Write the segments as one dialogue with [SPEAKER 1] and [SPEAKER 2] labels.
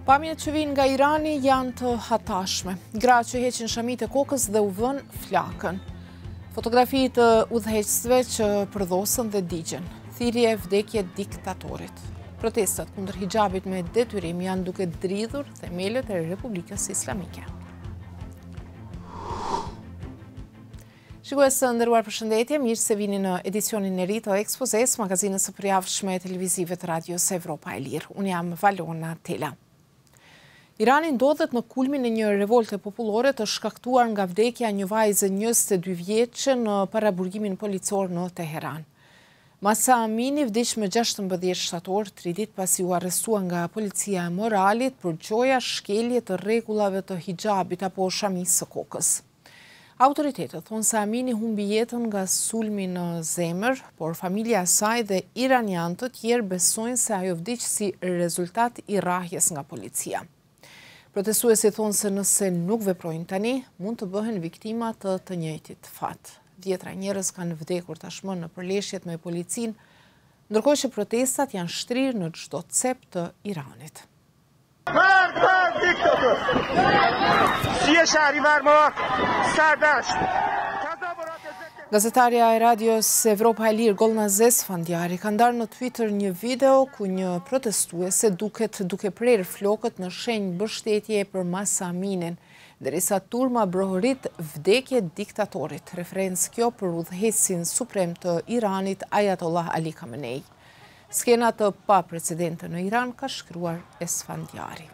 [SPEAKER 1] Pamjet që vinë nga Irani janë të hatashme. Gra që heqin shamit e kokës dhe u vën flakën. Fotografi të udhëheqësve që përdhosën dhe digjen. Thirrje vdekje diktatorit. Protestat kundër hijabit me detyrim janë duke dridhur themelët e Republikës Islamike. Shikues të nderuar, përshëndetje, mirë se vini në edicionin e ri të ekspozes magazinës së përjavshme televizive të radios Evropa e Lirë. Unë jam Valona Tela. Irani ndodhet në kulmin e një revolte popullore të shkaktuar nga vdekja një vajze 22 vjeçe në paraburgimin policor në Teheran. Mahse Amini vdiq me 16 shtator, 3 ditë pasi u arrestua nga policia e moralit për gjoja shkelje të rregullave të hijabit apo shamisë së kokës. Autoritetet thonë se Amini humbi jetën nga sulmi në zemër, por familja e saj dhe iranianë të tjerë besojnë se ajo vdiq si rezultat i rrahjes nga policia. Protestuesi thonë se nëse nuk veprojnë tani, mund të bëhen viktima të njëjtit fat. 10 njerëz kanë vdekur tashmë në përleshjet me policinë, ndërkohë që protestat janë shtrirë në çdo cep të Iranit. Gazetarja e radios Evropa e Lirë Golnazes Fandjari ka ndarë në Twitter një video ku një protestuese duket duke prerë flokët në shenjë mbështetje për Mahse Aminin, derisa turma brohorit vdekje diktatorit, referencë kjo për udhëheqësin suprem të Iranit Ayatollah Ali Khamenei. Skena të pa precedente në Iran, ka shkruar Esfandiari.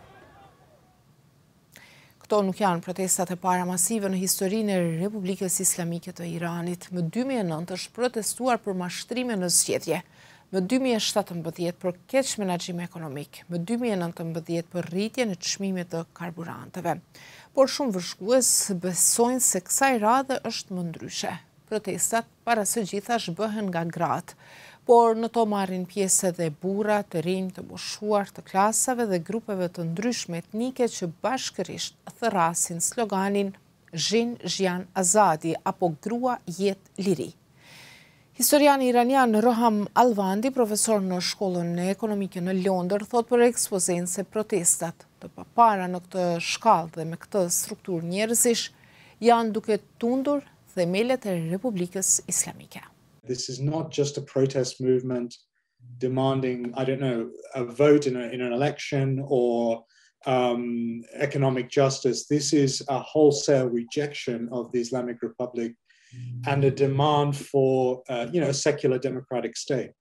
[SPEAKER 1] Këto nuk janë protestat e para masive në historinë e Republikës Islamike të Iranit. Më 2009 është protestuar për mashtrime në zgjedhje, më 2017 për keq menaxhim ekonomik, më 2019 për rritje në çmimet të karburanteve. Por shumë vëzhgues besojnë se kësaj radhe është më ndryshe. Protestat para së gjithash bëhen nga gratë, por në to marrin pjesë edhe burra, të rinj, të boshuar, të klasave dhe grupeve të ndryshme etnike që bashkërisht thërrasin sloganin Zhin Zhian Azadi apo grua jet liri. Historiani iranian Roham Alvandi, profesor në shkollën ekonomike në Londër, thot për ekspozen se protestat të papara në këtë shkallë dhe me këtë strukturë njerëzish janë duke tundur themelët e Republikës Islamike.
[SPEAKER 2] This is not just a protest movement demanding, I don't know, a vote in an election or economic justice. This is a wholesale rejection of the Islamic Republic and a demand for, a secular democratic state.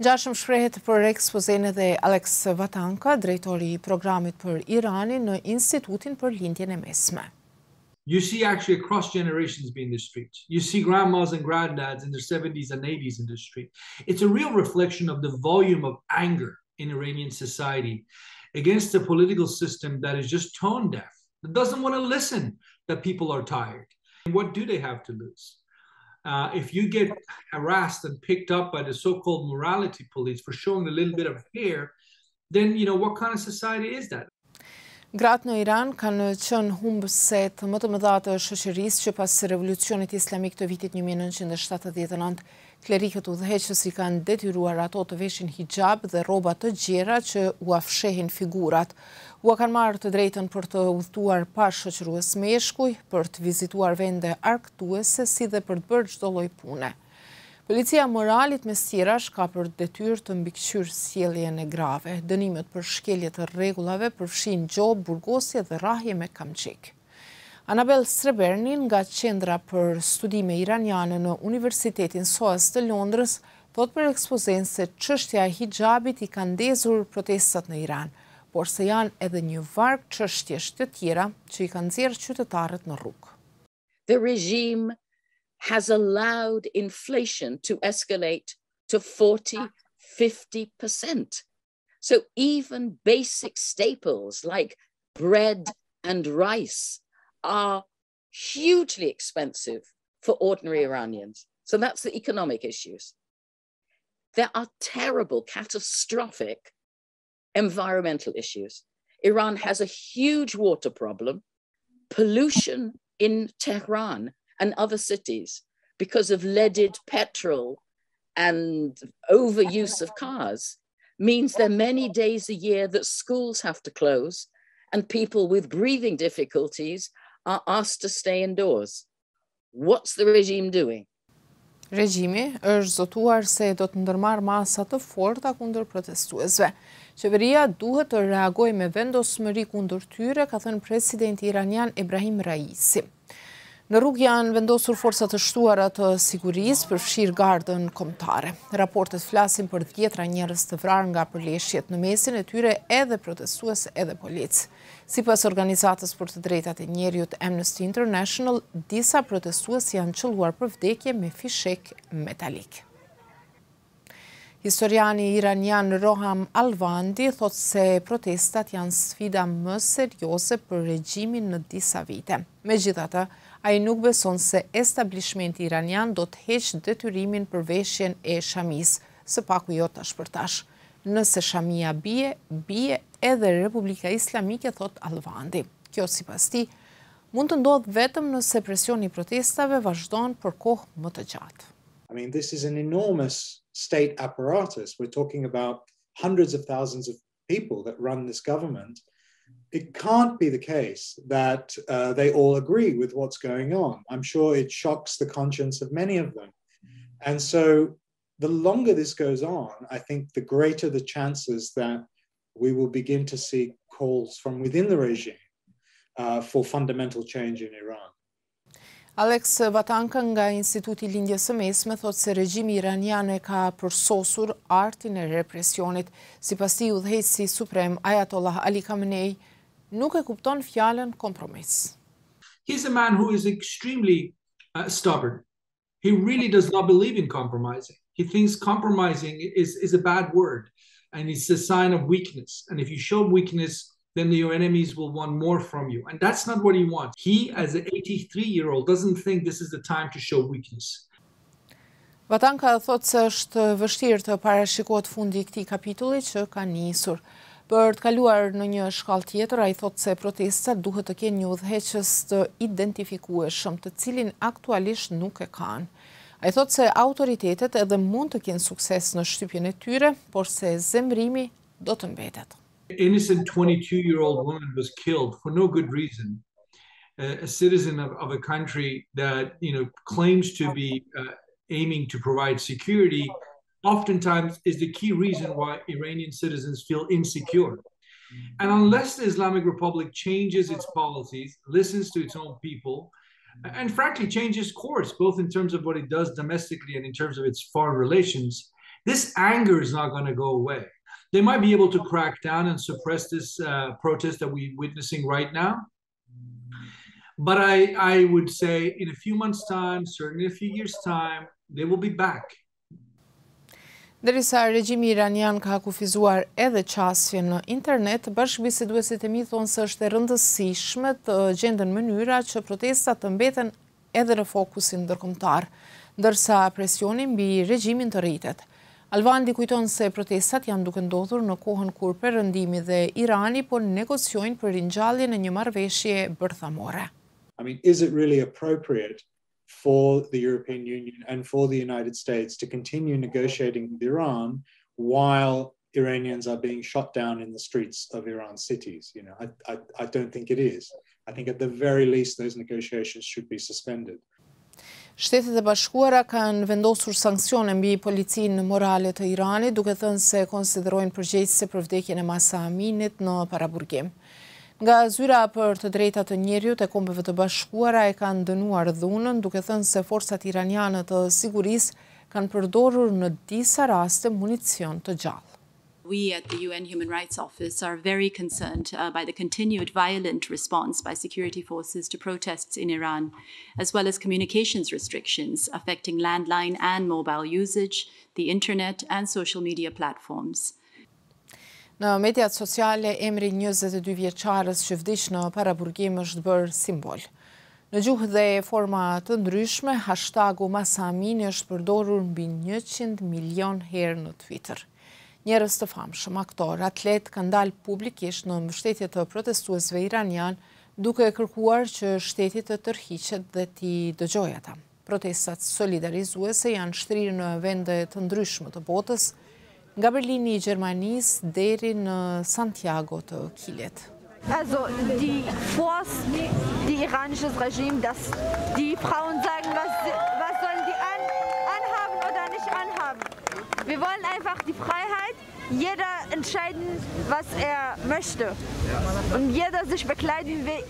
[SPEAKER 1] Gjashëm shprehet për ekspozen edhe Alex Vatanka, drejtori i programit për Iranin në Institutin për Lindjen e Mesme.
[SPEAKER 3] You see actually across generations being in the streets. You see grandmas and granddads in their 70s and 80s in the street. It's a real reflection of the volume of anger in Iranian society against a political system that is just tone deaf, that doesn't want to listen that people are tired. And what do they have to lose? If you get harassed and picked up by the so-called morality police for showing a little bit of hair, then, what kind of society is that?
[SPEAKER 1] Gratë në Iran kanë qenë humbëse më të mëdha të shoqërisë që pas revolucionit islamik të vitit 1979, klerikët udhëheqës i kanë detyruar ato të veshin hijab dhe rroba të gjera që u afshehin figurat. U kanë marrë të drejtën për të udhëtuar pa shoqërues meshkuj, për të vizituar vende argëtuese si dhe për të bërë çdo lloj pune. Policia moralit mes tjerash ka për detyrë të mbikëqyrë sjelljen e grave. Dënimet për shkelje të rregullave përfshin gjob, burgosje dhe rrahje me kamçik. Anabel Srebernin nga Qendra për Studime Iraniane në Universitetin SOAS të Londrës thot për ekspozen se çështja e hijabit i ka ndezur protestat në Iran, por se janë edhe një varg çështjesh të tjera që i kanë nxjerrë qytetarët në rrugë.
[SPEAKER 4] The regime has allowed inflation to escalate to 40–50%. So even basic staples like bread and rice are hugely expensive for ordinary Iranians. So that's the economic issues. There are terrible, catastrophic environmental issues. Iran has a huge water problem, pollution in Tehran and other cities because of leaded petrol and overuse of cars means there are many days a year that schools have to close and people with breathing difficulties are asked to stay indoors. What's the regime doing?
[SPEAKER 1] Regjimi është zotuar se do të ndërmarrë masa të forta kundër protestuesve. Qeveria duhet të reagojë me vendosmëri kundër tyre, ka thënë presidenti iranian Ebrahim Raisi. Në rrugë janë vendosur forcat të shtuara të sigurisë, përfshirë gardën kombëtare. Raportet flasin për 10 njerëz të vrarë nga përleshjet, në mesin e tyre edhe protestues edhe polic. Sipas organizatës për të drejtat e njerëzit Amnesty International, disa protestues janë qelluar për vdekje me fishek metalik. Historiani iranian Roham Alvandi thot se protestat janë sfida më serioze për regjimin në disa vite. Megjithatë, ai nuk beson se establishmenti iranian do të heqë detyrimin për veshjen e shamis, së paku jo tash për tash. Nëse shamia bie edhe Republika Islamike, thot Alvandi. Kjo sipas tij mund të ndodhë vetëm nëse presioni i protestave vazhdon për kohë më të gjatë.
[SPEAKER 2] I mean, this is an enormous state apparatus. We're talking about hundreds of thousands of people that run this government. It can't be the case that they all agree with what's going on. I'm sure it shocks the conscience of many of them. And so the longer this goes on, I think the greater the chances that we will begin to see calls from within the regime for fundamental change in Iran.
[SPEAKER 1] Alex Vatanka nga Instituti Lindjes së Mesme thot se regjimi iranian e ka përsosur artin e represionit. Sipas tij, udhëheqësi suprem Ayatollah Ali Khamenei nuk e kupton fjalën kompromis.
[SPEAKER 3] He's a man who is extremely stubborn. He really does not believe in compromising. He thinks compromising is a bad word and it's a sign of weakness. And if you show weakness, then your enemies will want more from you. And that's not what he wants. He, as an 83-year-old, doesn't think this is the time to show weakness.
[SPEAKER 1] Vatanka thot se është vështirë të parashikohet fundi i këtij kapitulli që ka nisur. Për të kaluar në një shkallë tjetër, ai thot se protestat duhet të kenë një udhëheqës të identifikueshëm, të cilin aktualisht nuk e kanë. Ai thot se autoritetet edhe mund të kenë sukses në shtypjen e tyre, por se zemrimi do të mbetet.
[SPEAKER 3] Innocent 22-year-old woman was killed for no good reason. A citizen of a country that claims to be aiming to provide security, oftentimes is the key reason why Iranian citizens feel insecure. And unless the Islamic Republic changes its policies, listens to its own people, and frankly changes course, both in terms of what it does domestically and in terms of its foreign relations, this anger is not going to go away. They might be able to crack down and suppress this protest that we're witnessing right now. But I would say in a few months' time, certainly a few years' time, they will be back.
[SPEAKER 1] Derisa regjimi iranian ka kufizuar edhe qasjen në internet, bashkëbiseduesit e mi thonë se është e rëndësishme të gjenden mënyra që protestat të mbeten edhe në fokusin ndërkombëtar, ndërsa presioni mbi regjimin të rritet. Alvandi kujton se protestat janë duke ndodhur në kohën kur Perëndimi dhe Irani po negociojnë për ringjalljen e një marrëveshje bërthamore.
[SPEAKER 2] I mean, is it really appropriate for the European Union and for the United States to continue negotiating with Iran while Iranians are being shot down in the streets of Iran cities? I don't think it is. I think at the very least those negotiations should be suspended.
[SPEAKER 1] Shtetet e Bashkuara kanë vendosur sanksione mbi policinë morale të Iranit, duke thënë se konsiderojnë përgjegjëse për vdekjen e Mahse Aminit në paraburgim. Nga zyra për të drejtat të njerëzit e Kombeve të Bashkuara e kanë dënuar dhunën, duke thënë se forcat iraniane të sigurisë kanë përdorur në disa raste municion të gjallë.
[SPEAKER 5] We at the UN Human Rights Office are very concerned by the continued violent response by security forces to protests in Iran, as well as communications restrictions affecting landline and mobile usage, the internet and social media platforms.
[SPEAKER 1] Në mediat sociale, emri 22 vjeçares që vdiq në paraburgim është bërë simbol. Në gjuhë dhe forma të ndryshme, hashtagu Mahse Amini është përdorur mbi 100 milion herë në Twitter. Njerëz të famshëm, aktor, atlet kanë dalë publikisht në mbështetje të protestuesve iranian, duke kërkuar që shteti të tërhiqet dhe t'i dëgjojë ata. Protestat solidarizuese janë shtrirë në vende të ndryshme të botës. nga Berlini i Gjermanisë deri në Santiago të Kilit.
[SPEAKER 6] Also die Force, die iranisches Regime, dass die Frauen sagen, was sollen die anhaben oder nicht anhaben. Wir wollen einfach die Freiheit, jeder entscheiden, was möchte und jeder sich bekleiden will.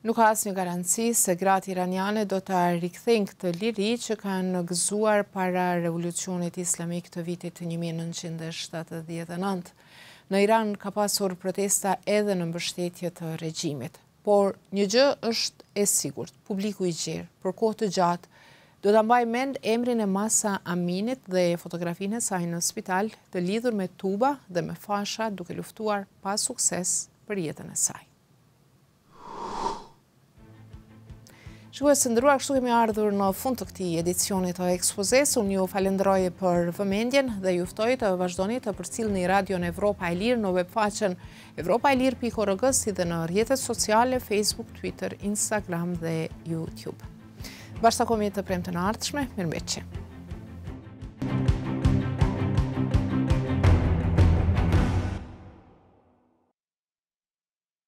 [SPEAKER 1] Nuk ka asnjë garanci se gratë iraniane do ta rikthejnë këtë liri që kanë gëzuar para revolucionit islamik të vitit 1979. Në Iran ka pasur protesta edhe në mbështetje të regjimit, por një gjë është e sigurt, publiku i gjerë për kohë të gjatë do ta mbajë mend emrin e Mahse Aminit dhe fotografinë e saj në spital të lidhur me tuba dhe me fasha duke luftuar pa sukses për jetën e saj. Shikues të nderuar, kështu kemi ardhur në fund të këtij edicioni të ekspozes. Unë ju falenderoj për vëmendjen dhe ju ftoj të vazhdoni të përcjellni Radion Evropa e Lirë në webfaqen evropaelir.org si dhe në rrjetet sociale Facebook, Twitter, Instagram dhe YouTube. Bashkë takomi të premte në ardhshme, mirëmbëjtje.